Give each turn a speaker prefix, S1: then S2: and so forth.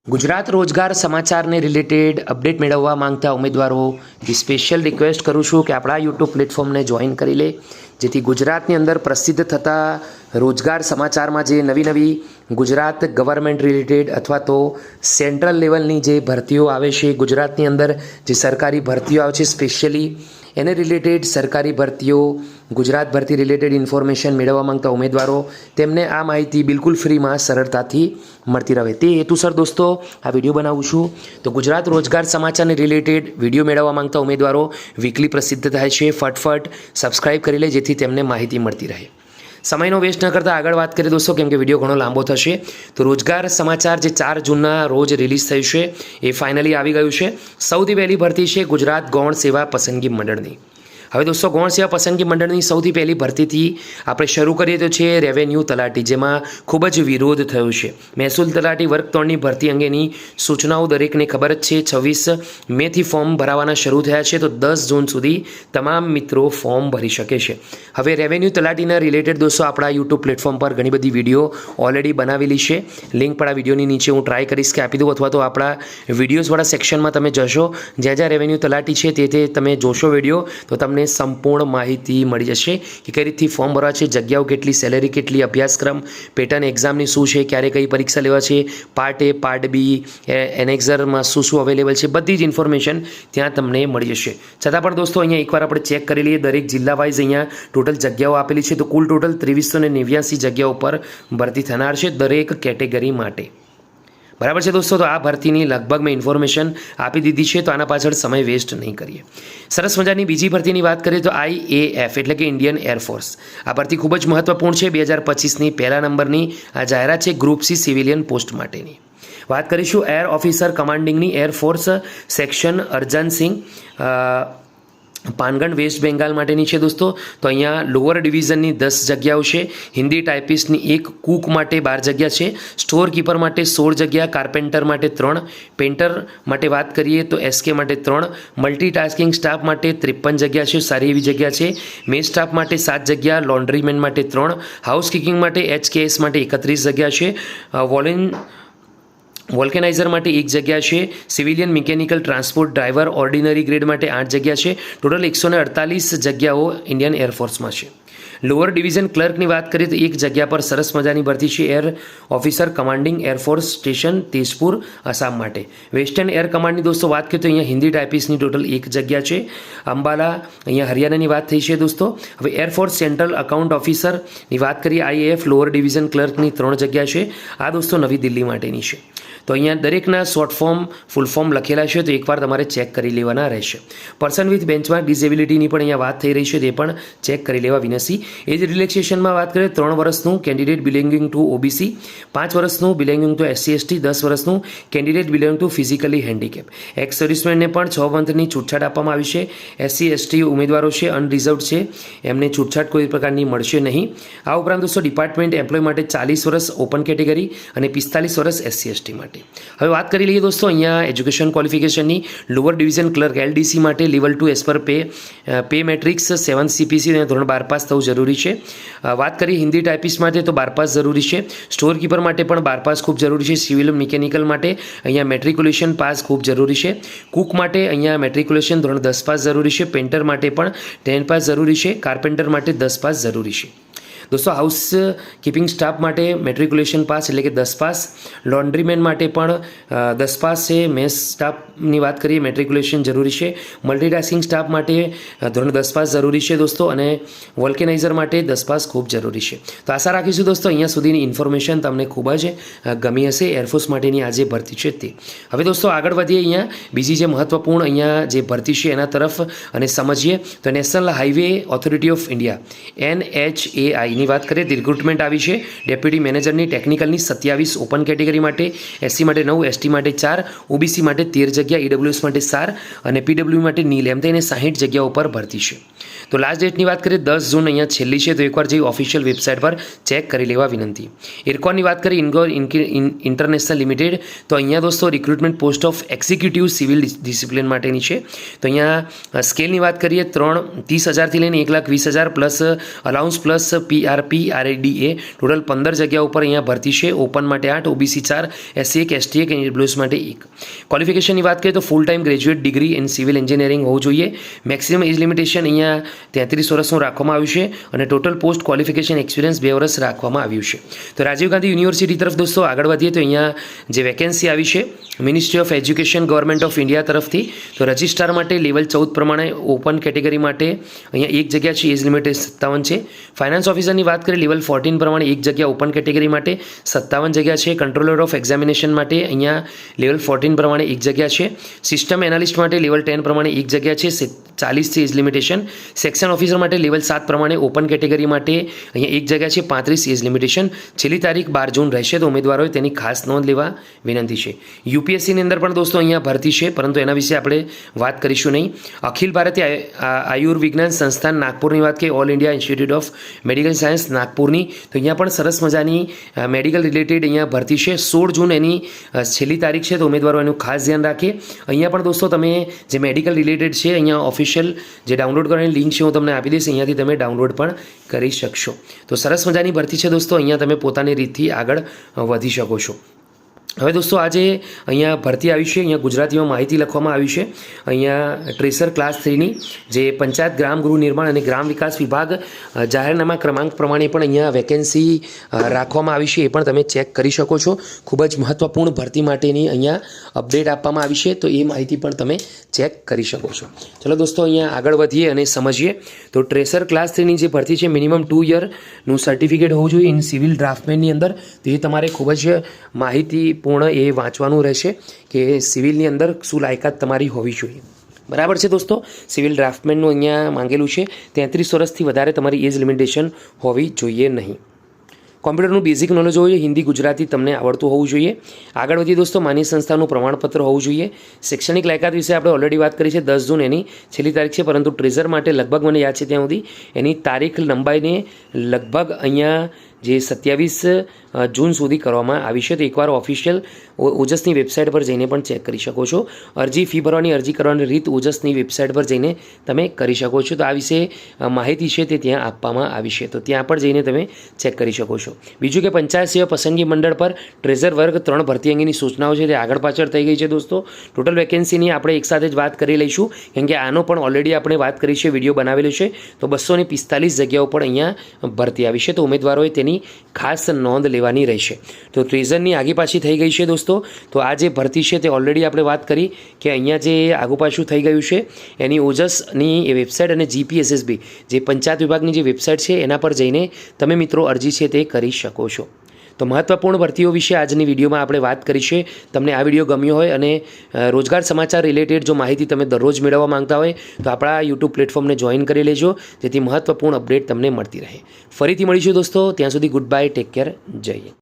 S1: ગુજરાત રોજગાર સમાચારને related update મેળવવા માંગતા ઉમેદવારોથી સ્પેશિયલ રિક્વેસ્ટ કરું છું કે આપણા યુટ્યુબ પ્લેટફોર્મને જોઈન કરી લે, જેથી ગુજરાતની અંદર પ્રસિદ્ધ થતા રોજગાર સમાચારમાં જે નવી ગુજરાત ગવર્મેન્ટ રિલેટેડ અથવા તો સેન્ટ્રલ લેવલની જે ભરતીઓ આવે છે, ગુજરાતની અંદર જે સરકારી ભરતીઓ આવે છે સ્પેશિયલી એને રિલેટેડ સરકારી ભરતીઓ, ગુજરાત ભરતી રિલેટેડ ઇન્ફોર્મેશન મેળવવા માંગતા ઉમેદવારો તેમને આ માહિતી બિલકુલ ફ્રીમાં સરળતાથી મળતી રહે તે હેતુસર દોસ્તો આ વિડીયો બનાવું છું. તો ગુજરાત રોજગાર સમાચારને રિલેટેડ વિડીયો મેળવવા માંગતા ઉમેદવારો વીકલી પ્રસિદ્ધ થાય છે, ફટફટ સબસ્ક્રાઇબ કરી લે જેથી તેમને માહિતી મળતી રહે. સમયનો વેસ્ટ ન કરતાં આગળ વાત કરીએ દોસ્તો, કેમ કે વિડીયો ઘણો લાંબો થશે. તો રોજગાર સમાચાર જે 4 જૂનના રોજ રિલીઝ થયું છે એ ફાઇનલી આવી ગયું છે. સૌથી પહેલી ભરતી છે ગુજરાત ગૌણ સેવા પસંદગી મંડળની. હવે દોસ્તો ગૌણ સેવા પસંદગી મંડળની સૌથી પહેલી ભરતીથી આપણે શરૂ કરીએ તો છે રેવન્યુ તલાટી, જેમાં ખૂબ જ વિરોધ થયો છે. મહેસૂલ તલાટી વર્ગ 3ની ભરતી અંગેની સૂચનાઓ દરેકને ખબર જ છે. 26 મેથી ફોર્મ ભરાવાના શરૂ થયા છે, તો 10 જૂન સુધી તમામ મિત્રો ફોર્મ ભરી શકે છે. હવે રેવન્યુ તલાટીના રિલેટેડ દોસ્તો આપણા યુટ્યુબ પ્લેટફોર્મ પર ઘણી બધી વિડીયો ઓલરેડી બનાવેલી છે. લિંક પણ આ વિડીયોની નીચે હું ટ્રાય કરીશ કે આપી દઉં, અથવા તો આપણા વિડીયોઝવાળા સેક્શનમાં તમે જશો, જ્યાં રેવન્યુ તલાટી છે તે તમે જોશો વિડીયો, તો તમને સંપૂર્ણ માહિતી મળી જશે કે કઈ રીતથી ફોર્મ ભરવા છે, જગ્યાઓ કેટલી, સેલેરી કેટલી, અભ્યાસક્રમ, પેટર્ન એક્ઝામની શું છે, ક્યારે કઈ પરીક્ષા લેવા છે, પાર્ટ એ, પાર્ટ બી, એનેક્ઝરમાં શું અવેલેબલ છે, બધી જ ઇન્ફોર્મેશન ત્યાં તમને મળી જશે. છતાં પણ દોસ્તો અહીંયા એકવાર આપણે ચેક કરી લઈએ, દરેક જિલ્લા વાઇઝ અહીંયા ટોટલ જગ્યાઓ આપેલી છે. તો કુલ ટોટલ 2389 જગ્યાઓ પર ભરતી થનાર છે દરેક કેટેગરી માટે. બરાબર છે દોસ્તો. તો આ ભરતીની લગભગ મેં ઇન્ફોર્મેશન આપી દીધી છે, તો આના પાછળ સમય વેસ્ટ નહીં કરીએ. સરસ મજાની બીજી ભરતીની વાત કરીએ તો IAF એટલે કે ઇન્ડિયન એરફોર્સ. આ ભરતી ખૂબ જ મહત્વપૂર્ણ છે. 2025ની પહેલા નંબરની આ જાહેરાત છે ગ્રુપ સી સિવિલિયન પોસ્ટ માટેની. વાત કરીશું air officer કમાન્ડિંગની. Air force section Arjansinh પાનગઢ waste Bengal માટેની છે દોસ્તો. તો અહીંયા લોઅર ડિવિઝનની 10 જગ્યાઓ છે. હિન્દી ટાઈપિસ્ટની 1, કુક માટે 12 જગ્યા છે, સ્ટોર કીપર માટે 16 જગ્યા, કાર્પેન્ટર માટે 3, પેન્ટર માટે વાત કરીએ તો SK માટે 3, મલ્ટીટાસ્કિંગ સ્ટાફ માટે 53 જગ્યા છે, સારી એવી જગ્યા છે. મેડ સ્ટાફ માટે 7 જગ્યા, લોન્ડ્રીમેન માટે 3, હાઉસકીપિંગ માટે HKS માટે 31 જગ્યા છે, વોલ્કેનાઇઝર માટે 1 જગ્યા છે, civilian mechanical transport driver ordinary grade માટે 8 જગ્યા છે. ટોટલ 148 જગ્યાઓ ઇન્ડિયન એરફોર્સમાં છે. લોઅર ડિવિઝન ક્લર્કની વાત કરીએ તો 1 જગ્યા પર સરસ મજાની ભરતી છે air officer commanding Air Force station Tezpur Assam માટે. વેસ્ટર્ન એર કમાન્ડની દોસ્તો વાત કરીએ તો અહીંયા હિન્દી ટાઈપિસ્ટની ટોટલ 1 જગ્યા છે. અંબાલા અહીંયા હરિયાણાની વાત થઈ છે દોસ્તો. હવે એરફોર્સ સેન્ટ્રલ અકાઉન્ટ ઓફિસરની વાત કરીએ IAF લોઅર ડિવિઝન ક્લર્કની 3 જગ્યા છે. આ દોસ્તો નવી દિલ્હી માટેની છે. તો અહીંયા દરેકના શોર્ટ ફોર્મ ફૂલ ફોર્મ લખેલા છે, તો એકવાર તમારે ચેક કરી લેવાના રહેશે. પર્સન વિથ બેન્ચમાર્ક ડિસેબિલિટીની પણ અહીંયા વાત થઈ રહી છે, તે પણ ચેક કરી લેવા વિનંતી. એજ રિલેક્સેશનમાં વાત કરીએ 3 વર્ષનું કેન્ડિડેટ બિલોંગિંગ ટુ OBC, 5 વર્ષનું બિલોંગિંગ ટુ SC ST, 10 વર્ષનું candidate belong to physically handicap. Ex સર્વિસમેનને પણ 6 મંથની છૂટછાટ આપવામાં આવી છે. SC ST ઉમેદવારો છે અનરિઝર્વડ છે, એમને છૂટછાટ કોઈ પ્રકારની મળશે નહીં. આ ઉપરાંત દોસ્તો ડિપાર્ટમેન્ટ એમ્પ્લોય માટે 40 વર્ષ ઓપન કેટેગરી અને 45 વર્ષ SC ST માટે. હવે વાત કરી લઈએ દોસ્તો અહીંયા એજ્યુકેશન ક્વોલિફિકેશનની. લોઅર ડિવિઝન ક્લર્ક LDC માટે level 2 as per pay matrix 7 CPC અને ધોરણ 12 પાસ થવું જરૂરી છે. વાત કરીએ હિન્દી ટાઈપિસ્ટ માટે તો 12 પાસ જરૂરી છે. સ્ટોર કીપર માટે પણ 12 પાસ ખૂબ જરૂરી છે. સિવિલ મિકેનિકલ માટે અહીંયા મેટ્રિક્યુલેશન પાસ ખૂબ જરૂરી છે. કુક માટે અહીંયા મેટ્રિક્યુલેશન ધોરણ 10 પાસ જરૂરી છે. પેન્ટર માટે પણ 10 પાસ જરૂરી છે. કાર્પેન્ટર માટે 10 પાસ જરૂરી છે. દોસ્તો હાઉસ કીપિંગ સ્ટાફ માટે મેટ્રિક્યુલેશન પાસ એટલે કે 10 પાસ. લોન્ડ્રીમેન માટે પણ 10 પાસ છે. મેસ સ્ટાફની વાત કરીએ મેટ્રિક્યુલેશન જરૂરી છે. મલ્ટીટાસ્કિંગ સ્ટાફ માટે ધોરણ 10 પાસ જરૂરી છે દોસ્તો, અને વોલ્કેનાઇઝર માટે 10 પાસ ખૂબ જરૂરી છે. તો આશા રાખીશું દોસ્તો અહીંયા સુધીની ઇન્ફોર્મેશન તમને ખૂબ જ ગમી હશે એરફોર્સ માટેની આ જે ભરતી છે તે. હવે દોસ્તો આગળ વધીએ અહીંયા બીજી જે મહત્વપૂર્ણ અહીંયા જે ભરતી છે એના તરફ અને સમજીએ. તો national highway authority of India NHAI ની વાત કરીએ રિક્રુટમેન્ટ આવી છે ડેપ્યુટી મેનેજરની ટેકનિકલની 27 ઓપન કેટેગરી માટે, SC માટે 9, ST માટે 4, OBC માટે 13 જગ્યા, EWS માટે 4 અને PW માટે નીલ, એમ થઈને 60 જગ્યાઓ પર ભરતી છે. તો લાસ્ટ ડેટની વાત કરીએ 10 જૂન અહીંયા છેલ્લી છે, તો એકવાર જઈ ઓફિશિયલ વેબસાઇટ પર ચેક કરી લેવા વિનંતી. ઇરકોનની વાત કરીએ ઇન્ગોર ઇન્ટરનેશનલ લિમિટેડ, તો અહીંયા દોસ્તો recruitment post of executive civil discipline માટેની છે. તો અહીંયા સ્કેલની વાત કરીએ 30,000થી લઈને 1,20,000 plus allowance plus RPRADA total 15 જગ્યાઓ ઉપર અહીંયા ભરતી છે. ઓપન માટે 8, OBC 4, SC 1, ST 1, EWS માટે 1. ક્વોલિફિકેશનની વાત કરીએ તો full time graduate degree in civil engineering હોવું જોઈએ. મેક્સિમમ એજ લિમિટેશન અહીંયા 33 વર્ષનું રાખવામાં આવ્યું છે અને ટોટલ પોસ્ટ ક્વોલિફિકેશન એક્સપિરિયન્સ 2 વર્ષ રાખવામાં આવ્યું છે. તો રાજીવ ગાંધી યુનિવર્સિટી તરફ દોસ્તો આગળ વધીએ તો અહીંયા જે વેકેન્સી આવી છે ministry of education government of India તરફથી, તો રજિસ્ટ્રાર માટે લેવલ 14 પ્રમાણે ઓપન કેટેગરી માટે અહીંયા 1 જગ્યા છે, એજ લિમિટ 57 છે. ફાઇનાન્સ ઓફિસરની વાત કરીએ લેવલ 14 પ્રમાણે 1 જગ્યા ઓપન કેટેગરી માટે 57 જગ્યા છે. કંટ્રોલર ઓફ એક્ઝામિનેશન માટે અહીંયા લેવલ 14 પ્રમાણે 1 જગ્યા છે. સિસ્ટમ એનાલિસ્ટ માટે લેવલ 10 પ્રમાણે 1 જગ્યા છે, 40 છે એજ લિમિટેશન. સેક્શન ઓફિસર માટે લેવલ 7 પ્રમાણે ઓપન કેટેગરી માટે અહીંયા 1 જગ્યા છે, 35 એજ લિમિટેશન. છેલ્લી તારીખ 12 જૂન રહેશે, તો ઉમેદવારોએ તેની ખાસ નોંધ લેવા વિનંતી છે. યુપીએસસીની અંદર પણ દોસ્તો અહીંયા ભરતી છે, પરંતુ એના વિશે આપણે વાત કરીશું નહીં. અખિલ ભારતીય આયુર્વિજ્ઞાન સંસ્થાન નાગપુરની વાત કરીએ, All India Institute of Medical Science નાગપુરની, તો અહીંયા પણ સરસ મજાની મેડિકલ રિલેટેડ અહીંયા ભરતી છે. 16 જૂન એની છેલ્લી તારીખ છે, તો ઉમેદવારો એનું ખાસ ધ્યાન રાખીએ. અહીંયા પણ દોસ્તો તમે જે મેડિકલ રિલેટેડ છે અહીંયા ઓફિશિયલ જે ડાઉનલોડ કરવાની લિંક છે હું તમને આપી દઈશ, અહીંયાથી તમે ડાઉનલોડ પણ કરી શકશો. તો સરસ મજાની ભરતી છે દોસ્તો, અહીંયા તમે પોતાની રીતથી આગળ વધી શકો છો. હવે દોસ્તો આજે અહીંયા ભરતી આવી છે, અહીંયા ગુજરાતીમાં માહિતી લખવામાં આવી છે. અહીંયા ટ્રેસર ક્લાસ 3ની જે પંચાયત ગ્રામ ગૃહ નિર્માણ અને ગ્રામ વિકાસ વિભાગ જાહેરનામા ક્રમાંક પ્રમાણે પણ અહીંયા વેકેન્સી રાખવામાં આવી છે, એ પણ તમે ચેક કરી શકો છો. ખૂબ જ મહત્ત્વપૂર્ણ ભરતી માટેની અહીંયા અપડેટ આપવામાં આવી છે, તો એ માહિતી પણ તમે ચેક કરી શકો છો. ચલો દોસ્તો અહીંયા આગળ વધીએ અને સમજીએ. તો ટ્રેસર ક્લાસ 3ની જે ભરતી છે મિનિમમ 2 યરનું સર્ટિફિકેટ હોવું જોઈએ ઇન સિવિલ ડ્રાફ્ટમેનની અંદર, તો એ તમારે ખૂબ જ માહિતી પૂર્ણ એ વાંચવાનું રહેશે કે સિવિલની અંદર શું લાયકાત તમારી હોવી જોઈએ. બરાબર છે દોસ્તો, સિવિલ ડ્રાફ્ટમેનનું અહીંયા માંગેલું છે 33 વર્ષથી વધારે તમારી એજ લિમિટેશન હોવી જોઈએ નહીં. કોમ્પ્યુટરનું બેઝિક નોલેજ હોવું જોઈએ, હિન્દી ગુજરાતી તમને આવડતું હોવું જોઈએ. આગળ વધીએ દોસ્તો, માન્ય સંસ્થાનું પ્રમાણપત્ર હોવું જોઈએ. શૈક્ષણિક લાયકાત વિશે આપણે ઓલરેડી વાત કરી છે, 10 જૂન એની છેલ્લી તારીખ છે, પરંતુ ટ્રેઝર માટે લગભગ મને યાદ છે ત્યાં સુધી એની તારીખ લંબાઈને લગભગ અહીંયા જે 27 જૂન સુધી કરવામાં આવી છે. તો એકવાર ઓફિશિયલ ઓજસની વેબસાઇટ પર જઈને પણ ચેક કરી શકો છો. અરજી ફી ભરવાની અરજી કરવાની રીત ઓજસની વેબસાઇટ પર જઈને તમે કરી શકો છો. તો આ વિશે માહિતી છે તે ત્યાં આપવામાં આવી છે, તો ત્યાં પણ જઈને તમે ચેક કરી શકો છો. બીજું કે પંચાયત સેવા પસંદગી મંડળ પર ટ્રેઝર વર્ગ 3 ભરતી અંગેની સૂચનાઓ છે તે આગળ પાછળ થઈ ગઈ છે દોસ્તો. ટોટલ વેકેન્સીની આપણે એકસાથે જ વાત કરી લઈશું, કેમ કે આનો પણ ઓલરેડી આપણે વાત કરી છે, વિડીયો બનાવેલો છે. તો 245 જગ્યાઓ પણ અહીંયા ભરતી આવી છે, તો ઉમેદવારોએ તેની ખાસ નોંધ લેવાની રહેશે. તો ટ્રેઝરની આગી પાછી થઈ ગઈ છે દોસ્તો. તો આ જે ભરતી છે તે ઓલરેડી આપણે વાત કરી કે અહીંયા જે આગુ પાછું થઈ ગયું છે એની ઓજસની એ વેબસાઇટ અને GPSSB જે પંચાયત વિભાગની જે વેબસાઇટ છે એના પર જઈને તમે મિત્રો અરજી છે તે કરી શકો છો. તો મહત્ત્વપૂર્ણ ભરતીઓ વિશે આજની વિડીયોમાં આપણે વાત કરી છે. તમને આ વિડીયો ગમ્યો હોય અને રોજગાર સમાચાર રિલેટેડ જો માહિતી તમે દરરોજ મેળવવા માંગતા હોય તો આપણા યુટ્યુબ પ્લેટફોર્મને જોઈન કરી લેજો, જેથી મહત્ત્વપૂર્ણ અપડેટ તમને મળતી રહે. ફરીથી મળીશું દોસ્તો, ત્યાં સુધી ગુડ બાય, ટેક કેર, જય હિન્દ.